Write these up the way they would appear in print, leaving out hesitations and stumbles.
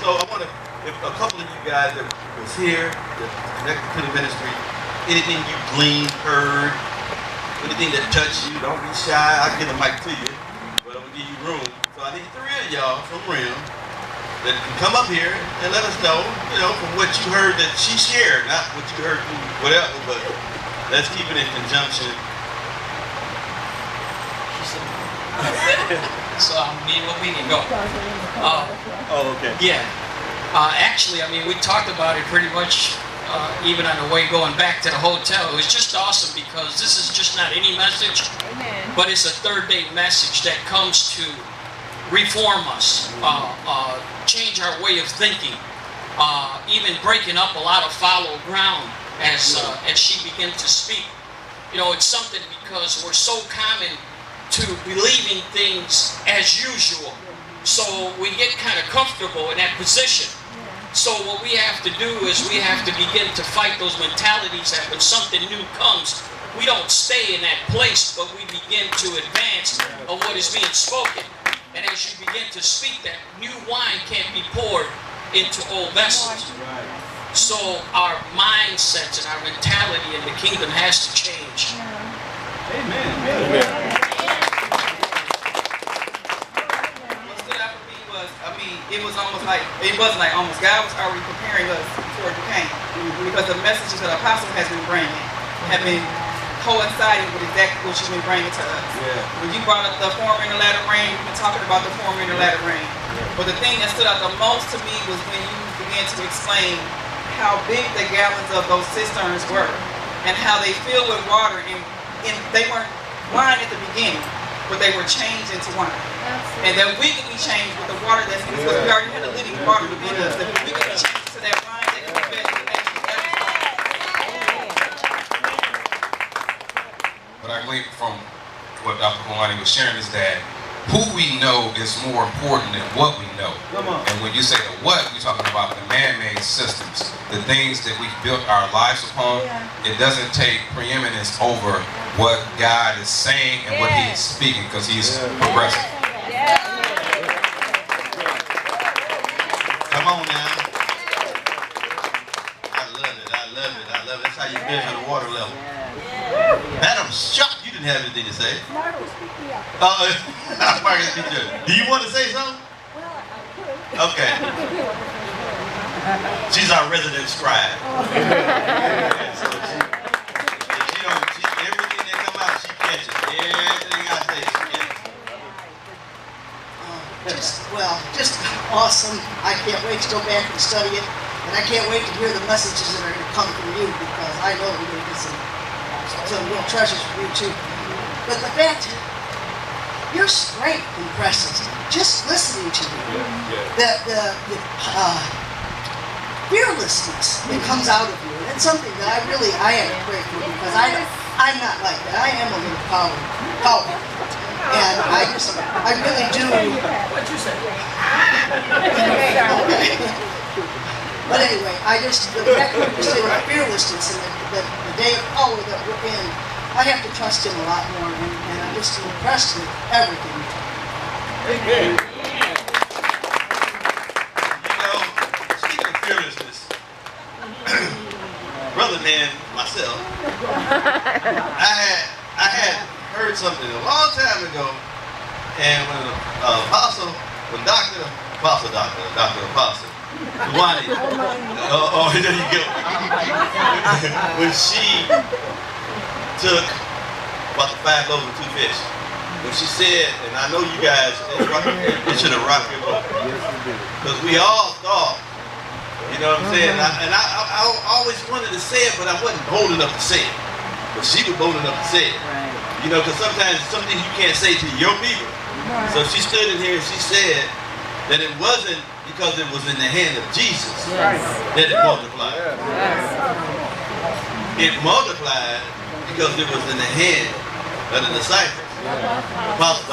So I want to, if a couple of you guys that was here, that connected to the ministry, anything you gleaned, heard, anything that touched you, don't be shy. I'll get the mic to you, but I'm going to give you room. So I need 3 of y'all from Rim that can come up here and let us know, from what you heard that she shared, not what you heard from whatever, but let's keep it in conjunction. So me and we can go. Okay. Yeah. Actually, I mean, we talked about it pretty much even on the way going back to the hotel. It was just awesome because this is just not any message, but it's a third-day message that comes to reform us, change our way of thinking, even breaking up a lot of fallow ground as she began to speak. It's something because we're so common to believing things as usual. So we get kind of comfortable in that position. So what we have to do is we have to begin to fight those mentalities that when something new comes, we don't stay in that place, but we begin to advance on what is being spoken. And as you begin to speak, that new wine can't be poured into old vessels. So our mindsets and our mentality in the kingdom has to change. Amen. Amen. It was almost like, God was already preparing us before it came. Because the messages that Apostle has been bringing have been coinciding with exactly what you've been bringing to us. Yeah. When you brought up the former and the latter rain, we've been talking about the former and the latter rain. But the thing that stood out the most to me was when you began to explain how big the gallons of those cisterns were and how they filled with water, and they weren't wine at the beginning, but they were changed into wine. And that we could be changed with the water that's in us, because we already had the living water within us, that we could be changed to that wine that can be fed to the nations. What I gleaned from what Dr. Kluane was sharing is that who we know is more important than what we know. And when you say the what, we're talking about the man-made systems, the things that we've built our lives upon. It doesn't take preeminence over what God is saying and what He is speaking, because He's progressive. Come on now. I love it. I love it. I love it. That's how you measure the water level. Madam, shocked you didn't have anything to say. Do you want to say something? Okay. She's our resident scribe. So everything that come out, she catches. Everything I say, she catches. Just awesome. I can't wait to go back and study it. And I can't wait to hear the messages that are going to come from you, because I know we're going to get some real treasures from you too. But the fact, your strength impresses me. Just listening to you. The fearlessness that comes out of you. And it's something that I have to pray for, because I'm not like that. I am a little power. And I really do. What'd you say? But anyway, the fact that you say the fearlessness and the day of power that we're in, I have to trust Him a lot more, and I'm just impressed with everything. Amen. Speaking of fearlessness, brother man, myself, I had heard something a long time ago, and when Dr. Apostle, Kluane, there you go. When she took about the 5 loaves and 2 fish, when she said, and I know you guys, it should have rocked your boat, because we all thought, you know what I'm saying? I always wanted to say it, but I wasn't bold enough to say it. But she was bold enough to say it. Because sometimes it's something you can't say to your people. So she stood in here and she said that it wasn't because it was in the hand of Jesus that it multiplied. It multiplied because it was in the hand of the disciples. Apostles.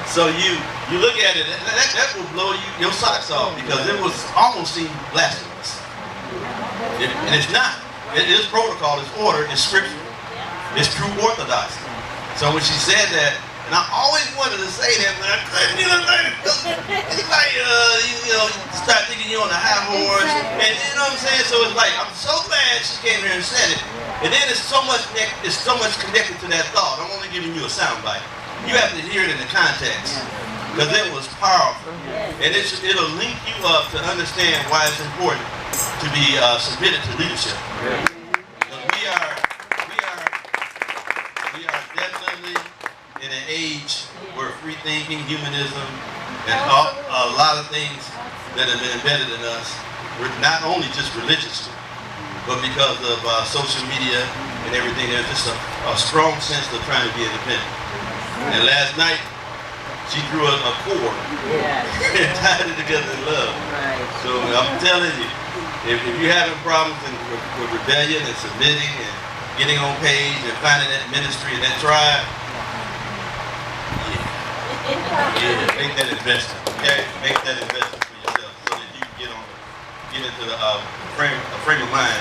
So you look at it, that will blow your socks off, because it was almost seemed blasphemous. And it's not. It is protocol, it's order, it's scripture. It's true orthodoxy. So when she said that, and I always wanted to say that, but I couldn't, it's like, you on the high horse, and you know what I'm saying? So it's like, I'm so glad she came here and said it. And then it's so much connected to that thought. I'm only giving you a soundbite. You have to hear it in the context, because it was powerful. And it'll link you up to understand why it's important to be submitted to leadership. We are definitely in an age where free thinking, humanism, and a lot of things that have been embedded in us, not only just religiously, but because of social media and everything, there's just a strong sense of trying to be independent. And last night, she drew a cord and tied it together in love. So I'm telling you, if you're having problems with rebellion and submitting and getting on page and finding that ministry and that tribe, make that investment, okay? Make that investment for yourself so that you can get into the frame of mind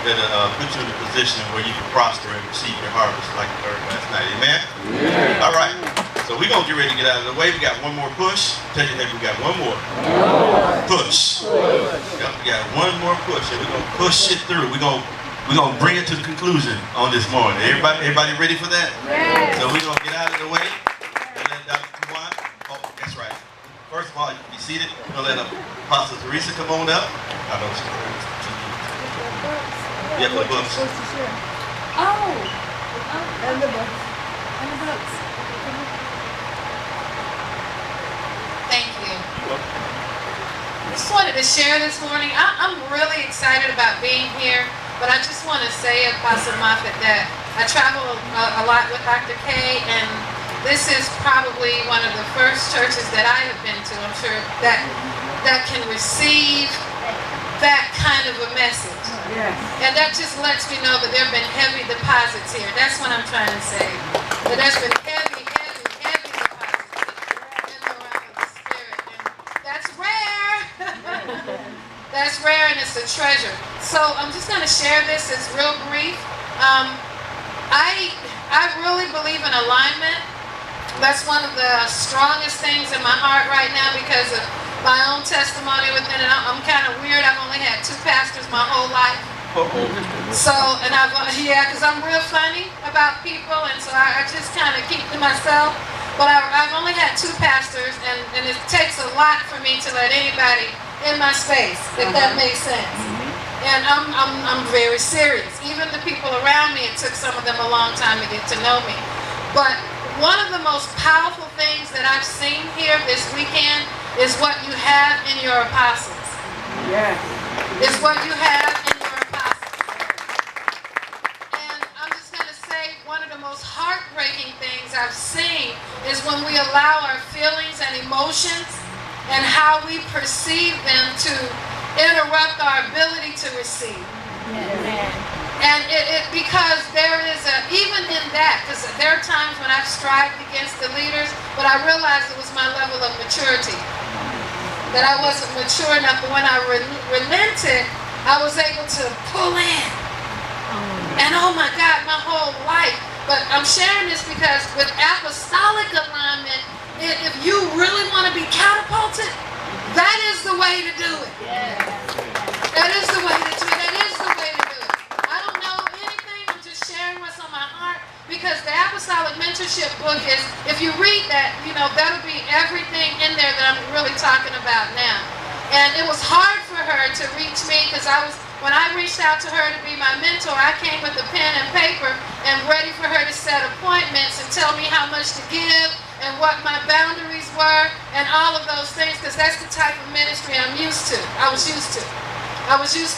that put you in a position where you can prosper and receive your harvest like we learned last night. Amen? Yeah. All right. So we're going to get ready to get out of the way. We got one more push. Tell your neighbor we got one more. Push. Yep, we got one more push, and we're going to push it through. We're going to bring it to the conclusion on this morning. Everybody ready for that? Yes. So we're going to get out of the way and let Dr. Kluane. Oh, that's right. First of all, you can be seated. We're going to let Apostle Teresa come on up. I know she's yeah, for the books. Oh. And the books. And the books. Thank you. I just wanted to share this morning. I'm really excited about being here, but I just want to say, Apostle Moffitt, that I travel a lot with Dr. K, and this is probably one of the first churches that I have been to, I'm sure, that can receive that kind of a message. Yes. And that just lets me know that there have been heavy deposits here. That's what I'm trying to say. That there's been heavy deposits in the realm of the Spirit. And that's rare. That's rare, and it's a treasure. So I'm just going to share this. It's real brief. I really believe in alignment. That's one of the strongest things in my heart right now because of my own testimony within it. I'm kind of weird. I've only had 2 pastors my whole life. So, and because I'm real funny about people, and so I just kind of keep to myself. But I've only had 2 pastors, and it takes a lot for me to let anybody in my space, if that makes sense. And I'm very serious. Even the people around me, it took some of them a long time to get to know me. But one of the most powerful things that I've seen here this weekend is what you have in your apostles. Yes. Is what you have in your apostles. And I'm just going to say one of the most heartbreaking things I've seen is when we allow our feelings and emotions and how we perceive them to interrupt our ability to receive. Yes. And because there is even in that, because there are times when I've strived against the leaders, but I realized it was my level of maturity. That I wasn't mature enough, but when I relented, I was able to pull in. And oh my God, my whole life. But I'm sharing this because with apostolic alignment, if you really want to be catapulted, that is the way to do it. That is the way to do it. That is the way to do it. I don't know anything. I'm just sharing what's on my heart. Because the Apostolic Mentorship book is, if you read that, that'll be everything in there that I'm really talking about now. And it was hard for her to reach me because when I reached out to her to be my mentor, I came with a pen and paper and ready for her to set appointments and tell me how much to give and what my boundaries were and all of those things, because that's the type of ministry I was used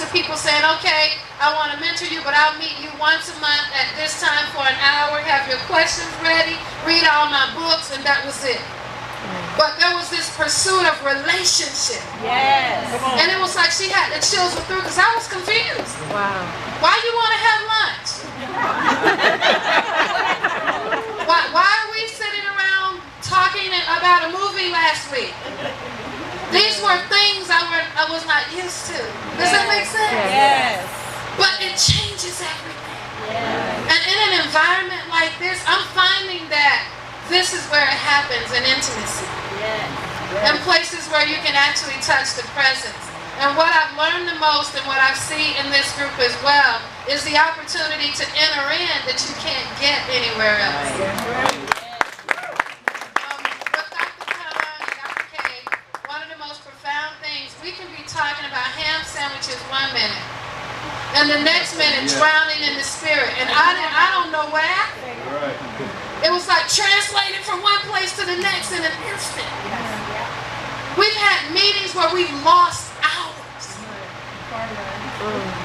to people saying, okay, I want to mentor you, but I'll meet you once a month at this time for an hour, have your questions ready, read all my books, and that was it. But there was this pursuit of relationship. Yes. And it was like she had the chills through because I was confused. Wow. Why you want to have lunch? Why are we sitting around talking about a movie last week? These were things I was not used to. Does that make sense? Yes. But it changes everything. Yes. And in an environment like this, I'm finding that this is where it happens in intimacy. Yes. Yes. And places where you can actually touch the presence. And what I've learned the most and what I've seen in this group as well is the opportunity to enter in that you can't get anywhere else. With Dr. Kluane and Dr. K, one of the most profound things, we can be talking about ham sandwiches 1 minute, and the next minute drowning in the spirit. And I don't know what happened. It was like translated from one place to the next in an instant. We've had meetings where we've lost hours.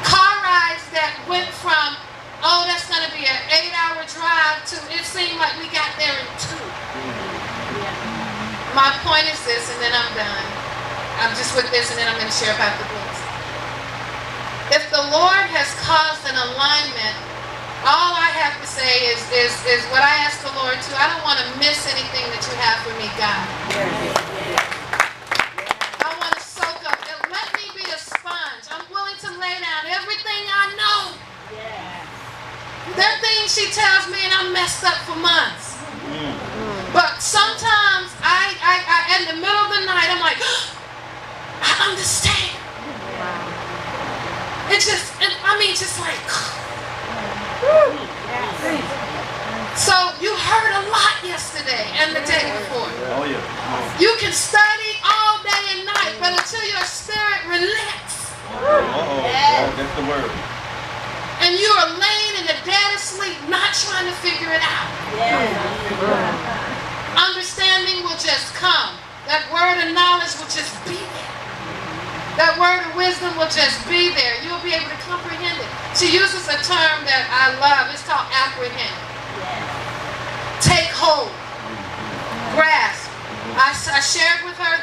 Car rides that went from, oh, that's going to be an 8-hour drive to, it seemed like we got there in 2. My point is this, and then I'm done. I'm just with this, and then I'm going to share about the books. If the Lord has caused an alignment, all I have to say is what I ask the Lord to. I don't want to miss anything that you have for me, God. I want to soak up. Let me be a sponge. I'm willing to lay down everything I know. There are things she tells me and I'm messed up for months. But sometimes in the middle of the night, I'm like, I understand. It's just, just like, so you heard a lot yesterday and the day before. Oh, yeah. You can study all day and night, but until your spirit relents. That's the word. And you are laying in the dead of sleep, not trying to figure it out. Understanding will just come. That word of knowledge will just be there. That word of wisdom will just be there. You'll be able to comprehend it. She uses a term that I love. It's called apprehend. Take hold. Grasp. I shared with her